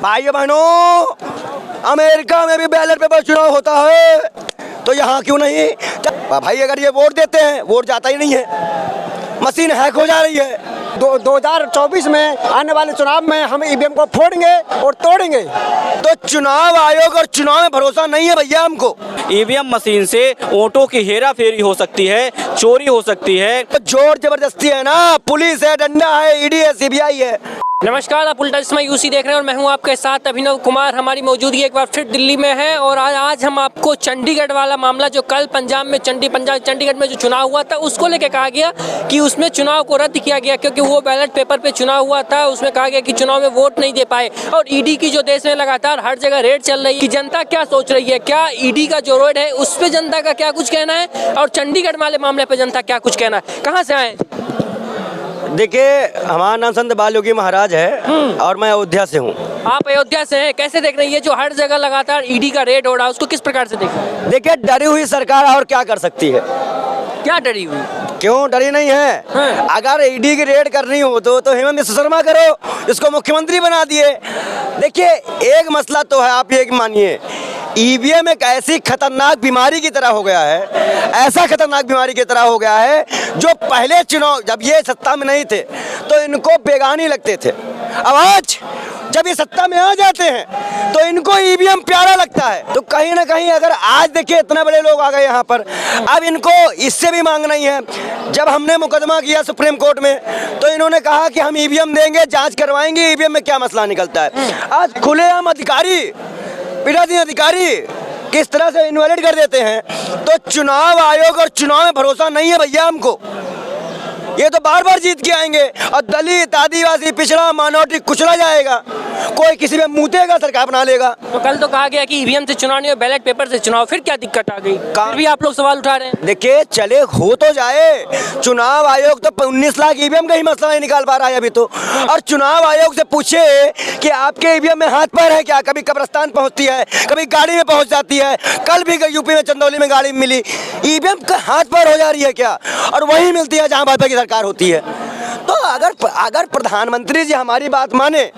भाइयों बहनों, अमेरिका में भी बैलेट पेपर चुनाव होता है, तो यहाँ क्यों नहीं? भाई अगर ये वोट देते हैं, वोट जाता ही नहीं है, मशीन हैक हो जा रही है। 2024 में आने वाले चुनाव में हम ईवीएम को फोड़ेंगे और तोड़ेंगे। तो चुनाव आयोग और चुनाव में भरोसा नहीं है भैया हमको। ईवीएम मशीन से वोटों की हेरा फेरी हो सकती है, चोरी हो सकती है। तो जोर जबरदस्ती है ना, पुलिस है, डंडा है, ईडी है, सीबीआई है। नमस्कार, आप उल्टा चश्मा यूसी देख रहे हैं और मैं हूं आपके साथ अभिनव कुमार। हमारी मौजूदगी एक बार फिर दिल्ली में है और आज हम आपको चंडीगढ़ वाला मामला, जो कल पंजाब में चंडीगढ़ में जो चुनाव हुआ था, उसको लेकर कहा गया कि उसमें चुनाव को रद्द किया गया क्योंकि वो बैलेट पेपर पे चुनाव हुआ था। उसमें कहा गया कि चुनाव में वोट नहीं दे पाए। और ईडी की जो देश में लगातार हर जगह रेड चल रही है कि जनता क्या सोच रही है, क्या ईडी का जो रेड है उस पर जनता का क्या कुछ कहना है और चंडीगढ़ वाले मामले पर जनता क्या कुछ कहना है। कहाँ से आए? देखिए, हमारा नाम संत बाल योगी महाराज है और मैं अयोध्या से हूँ। आप अयोध्या से हैं, कैसे देख रहे हैं ये जो हर जगह लगातार ईडी का रेड हो रहा है, उसको किस प्रकार से देख रहे हैं? देखिए, डरी हुई सरकार और क्या कर सकती है? क्या डरी हुई? क्यों डरी नहीं है? अगर ईडी की रेड करनी हो तो हेमंत बिस्वा शर्मा करो, इसको मुख्यमंत्री बना दिए। देखिए, एक मसला तो है, आप ये मानिए, ईवीएम एक ऐसी खतरनाक बीमारी की तरह हो गया है, ऐसा खतरनाक बीमारी की तरह हो गया है, जो पहले चुनाव जब ये सत्ता में नहीं थे तो इनको बेगानी लगते थे। अब आज जब ये सत्ता में आ जाते हैं तो इनको ईवीएम प्यारा लगता है। तो कहीं ना कहीं अगर आज देखिए इतने बड़े लोग आ गए यहाँ पर, अब इनको इससे भी मांग नहीं है। जब हमने मुकदमा किया सुप्रीम कोर्ट में तो इन्होंने कहा कि हम ईवीएम देंगे, जांच करवाएंगे, ईवीएम में क्या मसला निकलता है। आज खुलेआम अधिकारी, पीठासीन अधिकारी किस तरह से इन्वैलिड कर देते हैं। तो चुनाव आयोग और चुनाव में भरोसा नहीं है भैया हमको। ये तो बार बार जीत के आएंगे और दलित, आदिवासी, पिछड़ा, माइनॉरिटी कुचला जाएगा, कोई किसी में मुतेगा, सरकार बना लेगा। तो कल तो कहा गया कि ईवीएम से चुनाव नहीं हो, बैलेट पेपर से चुनाव, फिर क्या दिक्कत आ गई? फिर भी आप लोग सवाल उठा रहे हैं। देखिए, चले हो तो जाए, चुनाव आयोग तो 19 लाख ईवीएम का ही मसला नहीं निकाल पा रहा है अभी तो। और चुनाव आयोग से पूछे कि आपके ईवीएम में हाथ पैर है क्या? कभी कब्रिस्तान पहुंचती है, कभी गाड़ी में पहुंच जाती है। कल भी यूपी में चंदौली में गाड़ी मिली, ईवीएम का हाथ पैर हो जा रही है क्या? और वही मिलती है जहां भाजपा की सरकार होती है। तो अगर प्रधानमंत्री जी हमारी बात माने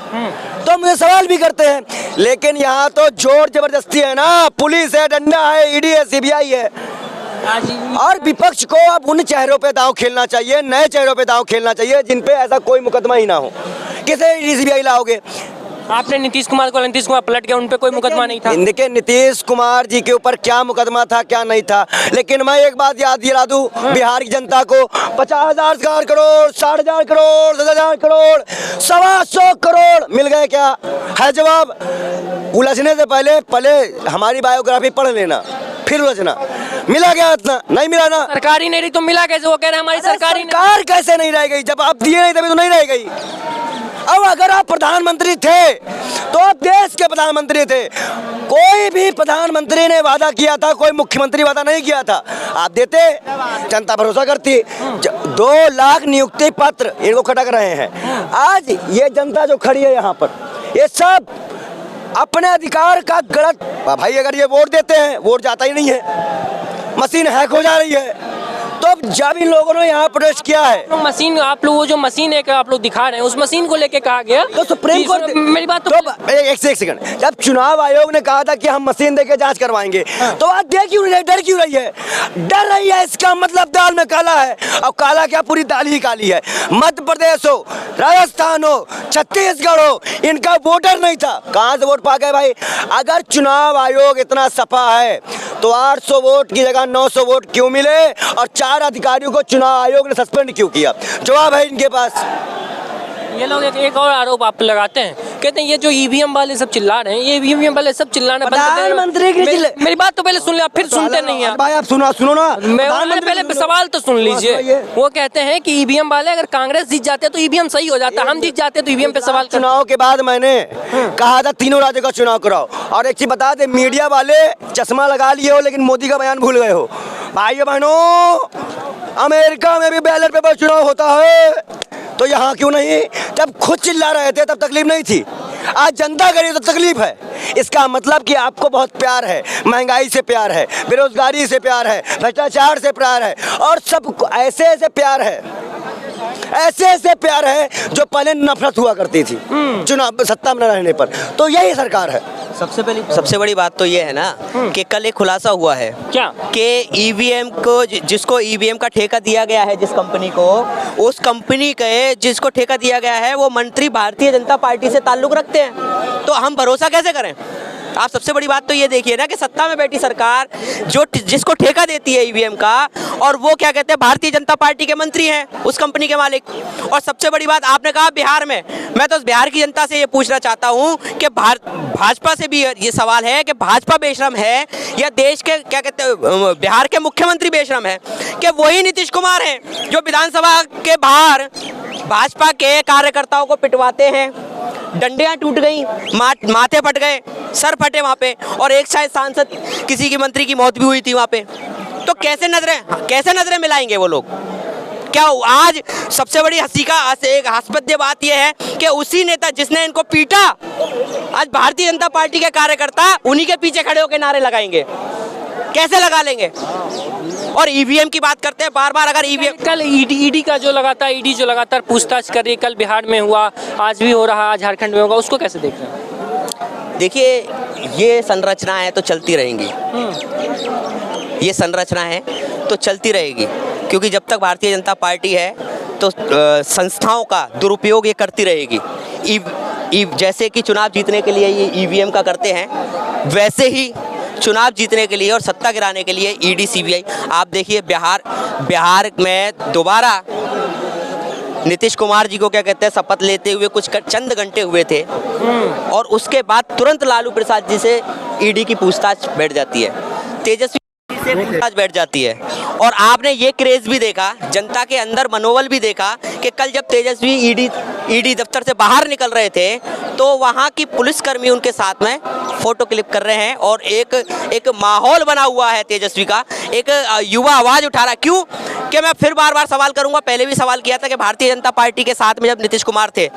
तो मुझे सवाल भी करते हैं, लेकिन यहाँ तो जोर जबरदस्ती है ना, पुलिस है, डंडा है, ईडी है, सीबीआई है। और विपक्ष को अब उन चेहरों पे दांव खेलना चाहिए, नए चेहरों पे दांव खेलना चाहिए जिन पे ऐसा कोई मुकदमा ही ना हो। किसे ईडी सीबीआई लाओगे? आपने नीतीश कुमार पलट गया, उन पे कोई मुकदमा नहीं था। देखिए, नीतीश कुमार जी के ऊपर क्या मुकदमा था, क्या नहीं था, लेकिन मैं एक बात याद दिला दूं बिहार की जनता को, 50,000 करोड़, 60,000 करोड़, 10,000 करोड़, 125 करोड़ मिल गए क्या? है जवाब। उलझने से पहले हमारी बायोग्राफी पढ़ लेना, फिर उलझना। मिला क्या? इतना नहीं मिला ना। सरकारी नहीं रही तो मिला कैसे? वो कह रहे हैं हमारी सरकार कैसे नहीं रह गई? जब आप दिए नहीं तभी तो नहीं रह गई। अब अगर आप प्रधानमंत्री थे तो आप देश के प्रधानमंत्री थे। कोई भी प्रधानमंत्री ने वादा किया था, कोई मुख्यमंत्री वादा नहीं किया था, आप देते, जनता भरोसा करती। 2 लाख नियुक्ति पत्र इनको खटक रहे हैं। आज ये जनता जो खड़ी है यहाँ पर, ये सब अपने अधिकार का गलत। भाई अगर ये वोट देते हैं, वोट जाता ही नहीं है, मशीन हैक हो जा रही है। तो जब इन लोगों ने यहाँ प्रोटेस्ट किया है, तो मशीन, आप लोग वो जो मशीन है आप लोग दिखा रहे हैं, उस मशीन को लेके कहा गया तो सुप्रीम कोर्ट, मेरी बात तो एक सेकंड, जब चुनाव आयोग ने कहा था कि हम मशीन देके जांच करवाएंगे, तो आज डर क्यों रही है? डर रही है, इसका मतलब दाल में काला है। और काला क्या, पूरी दाल ही काली है। मध्य प्रदेश हो, राजस्थान हो, छत्तीसगढ़ हो, इनका वोटर नहीं था, कहाँ से वोट पा गए भाई? अगर चुनाव आयोग इतना सफा है तो 800 वोट की जगह 900 वोट क्यों मिले और 4 अधिकारियों को चुनाव आयोग ने सस्पेंड क्यों किया? जवाब है इनके पास। ये लोग एक और आरोप आप पे लगाते हैं, कहते हैं ये जो ईवीएम वाले सब चिल्ला रहे हैं, ये ईवीएम वाले सब चिल्लाना बंद कर दें। मेरी बात तो पहले सुन ले, आप फिर सुनते नहीं हैं। भाई आप सुनो ना, पहले सवाल तो सुन लीजिए। वो कहते हैं कि ईवीएम वाले, अगर कांग्रेस जीत जाते तो ईवीएम सही हो जाता, हम जीत जाते तो ईवीएम पे सवाल। चुनाव के बाद मैंने कहा था तीनों राज्यों का चुनाव कराओ। और एक चीज बता दे, मीडिया वाले चश्मा लगा लिए हो लेकिन मोदी का बयान भूल गए हो। भाइयों बहनों, अमेरिका में भी बैलेट पेपर चुनाव होता है, तो यहाँ क्यों नहीं? जब खुद चिल्ला रहे थे तब तकलीफ नहीं थी, आज जनता करी तो तकलीफ है। इसका मतलब कि आपको बहुत प्यार है, महंगाई से प्यार है, बेरोजगारी से प्यार है, भ्रष्टाचार से प्यार है, और सब ऐसे प्यार है। ऐसे ऐसे प्यार है जो पहले नफरत हुआ करती थी चुनाव सत्ता में न रहने पर। तो यही सरकार है। सबसे बड़ी बात तो ये है ना कि कल एक खुलासा हुआ है क्या? कि ईवीएम को जिसको ईवीएम का ठेका दिया गया है, जिस कंपनी को, उस कंपनी के जिसको ठेका दिया गया है वो मंत्री भारतीय जनता पार्टी से ताल्लुक रखते हैं। तो हम भरोसा कैसे करें? आप सबसे बड़ी बात तो ये देखिए ना कि सत्ता में बैठी सरकार जो जिसको ठेका देती है ईवीएम का, और वो क्या कहते हैं, भारतीय जनता पार्टी के मंत्री हैं, उस कंपनी के मालिक। और सबसे बड़ी बात आपने कहा बिहार में, मैं तो बिहार की जनता से ये पूछना चाहता हूँ कि भाजपा से भी ये सवाल है कि भाजपा बेशरम है या देश के क्या कहते हैं बिहार के मुख्यमंत्री बेशरम है कि वही नीतीश कुमार हैं जो विधानसभा के बाहर भाजपा के कार्यकर्ताओं को पिटवाते हैं, डंडियां टूट गई, माथे फट गए, सर फटे वहाँ पे, और एक शायद सांसद किसी की मंत्री की मौत भी हुई थी वहाँ पे। तो कैसे नजरें मिलाएंगे वो लोग? क्या आज सबसे बड़ी हंसी का एक हास्यद बात यह है कि उसी नेता जिसने इनको पीटा, आज भारतीय जनता पार्टी के कार्यकर्ता उन्हीं के पीछे खड़े होकर नारे लगाएंगे। कैसे लगा लेंगे? और ईवीएम की बात करते हैं बार बार। अगर ईवीएम कल ईडी जो लगातार पूछताछ कर रही है, कल बिहार में हुआ, आज भी हो रहा, आज झारखंड में होगा, उसको कैसे देख रहे हैं? देखिए, ये संरचना है तो चलती रहेंगी, ये संरचना है तो चलती रहेगी, क्योंकि जब तक भारतीय जनता पार्टी है तो संस्थाओं का दुरुपयोग ये करती रहेगी। जैसे कि चुनाव जीतने के लिए ये ईवीएम का करते हैं, वैसे ही चुनाव जीतने के लिए और सत्ता गिराने के लिए ईडी सीबीआई। आप देखिए बिहार में दोबारा नीतीश कुमार जी को क्या कहते हैं शपथ लेते हुए कुछ चंद घंटे हुए थे, और उसके बाद तुरंत लालू प्रसाद जी से ईडी की पूछताछ बैठ जाती है, तेजस्वी से पूछताछ बैठ जाती है। और आपने ये क्रेज भी देखा, जनता के अंदर मनोबल भी देखा कि कल जब तेजस्वी ईडी दफ्तर से बाहर निकल रहे थे तो वहाँ की पुलिसकर्मी उनके साथ में फोटो क्लिक कर रहे हैं, और एक माहौल बना हुआ है तेजस्वी का। एक युवा आवाज़ उठा रहा है। क्यों? कि मैं फिर बार बार सवाल करूंगा, पहले भी सवाल किया था कि भारतीय जनता पार्टी के साथ में जब नीतीश कुमार थे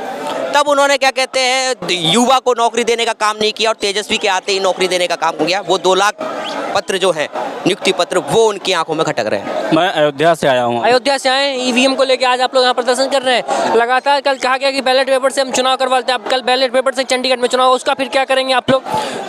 तब उन्होंने क्या कहते हैं युवा को नौकरी देने का काम नहीं किया, और तेजस्वी के आते ही नौकरी देने का काम किया। वो 2 लाख पत्र जो हैं, नियुक्ति पत्र, वो उनकी आंखों में खटक रहे हैं। मैं अयोध्या से आया हूँ। अयोध्या से आए, ईवीएम को लेके आज आप लोग यहाँ प्रदर्शन कर रहे हैं। लगातार कल कहा गया कि बैलेट पेपर से हम चुनाव करवाते हैं, अब कल बैलेट पेपर से चंडीगढ़ में चुनाव, उसका फिर क्या करेंगे आप लोग?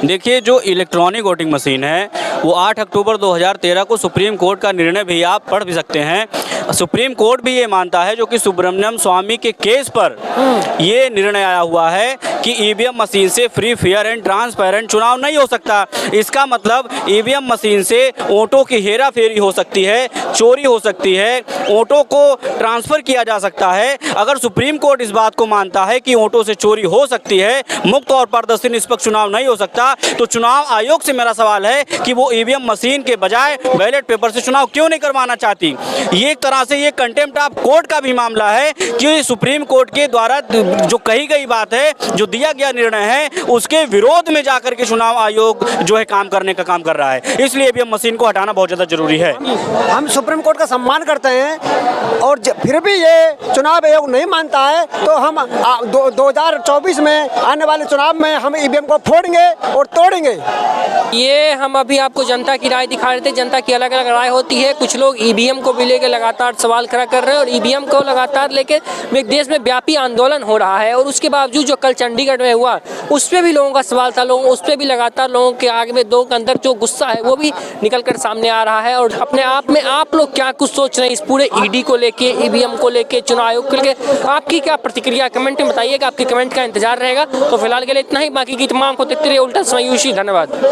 देखिए, जो इलेक्ट्रॉनिक वोटिंग मशीन है वो 8 अक्टूबर 2013 को सुप्रीम कोर्ट का निर्णय भी आप पढ़ भी सकते हैं। सुप्रीम कोर्ट भी ये मानता है, जो कि सुब्रमण्यम स्वामी के केस पर ये निर्णय आया हुआ है कि ईवीएम मशीन से फ्री, फेयर एंड ट्रांसपेरेंट चुनाव नहीं हो सकता। इसका मतलब ईवीएम मशीन से वोटों की हेरा फेरी हो सकती है, चोरी हो सकती है, वोटों को ट्रांसफ़र किया जा सकता है। अगर सुप्रीम कोर्ट इस बात को मानता है कि वोटों से चोरी हो सकती है, मुक्त और पारदर्शी निष्पक्ष चुनाव नहीं हो सकता, तो चुनाव आयोग से मेरा सवाल है कि वो ईवीएम मशीन के बजाय बैलेट पेपर से चुनाव क्यों नहीं करवाना चाहती। ये एक तरह से ये कंटेम्प्ट ऑफ कोर्ट का भी मामला है कि सुप्रीम कोर्ट के द्वारा जो कही गई बात है, जो दिया गया निर्णय है, उसके विरोध में जाकर के चुनाव आयोग जो है काम करने का काम कर रहा है। इसलिए ईवीएम मशीन को हटाना बहुत ज़्यादा जरूरी है। हम सुप्रीम कोर्ट का सम्मान करते हैं, और फिर भी ये चुनाव आयोग नहीं मानता है तो हम 2024 में आने वाले चुनाव में हम ईवीएम को फोड़ेंगे और तोड़ेंगे। ये हम अभी आपको जनता की राय दिखा रहे थे। जनता की अलग अलग राय होती है। कुछ लोग ईवीएम को भी लेकर लगातार सवाल खड़ा कर रहे हैं, और ईवीएम को लगातार लेकर देश में व्यापी आंदोलन हो रहा है। और उसके बावजूद जो कल चंडीगढ़ में हुआ, उस पर भी लोगों का सवाल था, उस पर भी लगातार लोगों के आगे में के अंदर जो गुस्सा है वो भी निकल कर सामने आ रहा है। और अपने आप में आप लोग क्या कुछ सोच रहे हैं इस पूरे ईडी को लेके, ईवीएम को लेके, चुनाव आयोग को लेके? आपकी क्या प्रतिक्रिया कमेंट में बताइएगा, आपके कमेंट का इंतजार रहेगा। तो फिलहाल के लिए इतना ही, बाकी की तमाम को देखते रहिए उल्टा समय यूशी। धन्यवाद।